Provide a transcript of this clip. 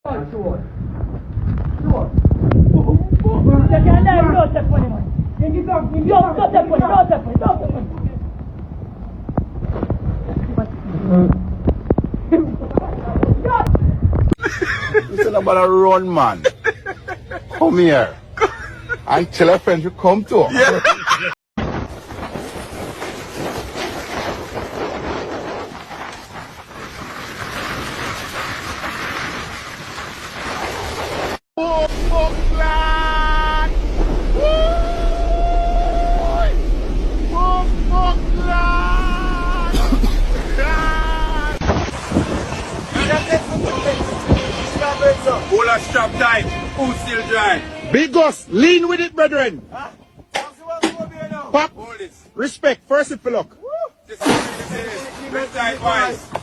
Sure. Listen about a run, man. Come here. And tell a friend to come too. Yeah. Oh, fuck, lad! Oh, fuck, lad! Hold a strap tight. Who's still dry? Big Gus, lean with it, brethren. Pop, Hold this. respect, first if you look. This is red tight wise.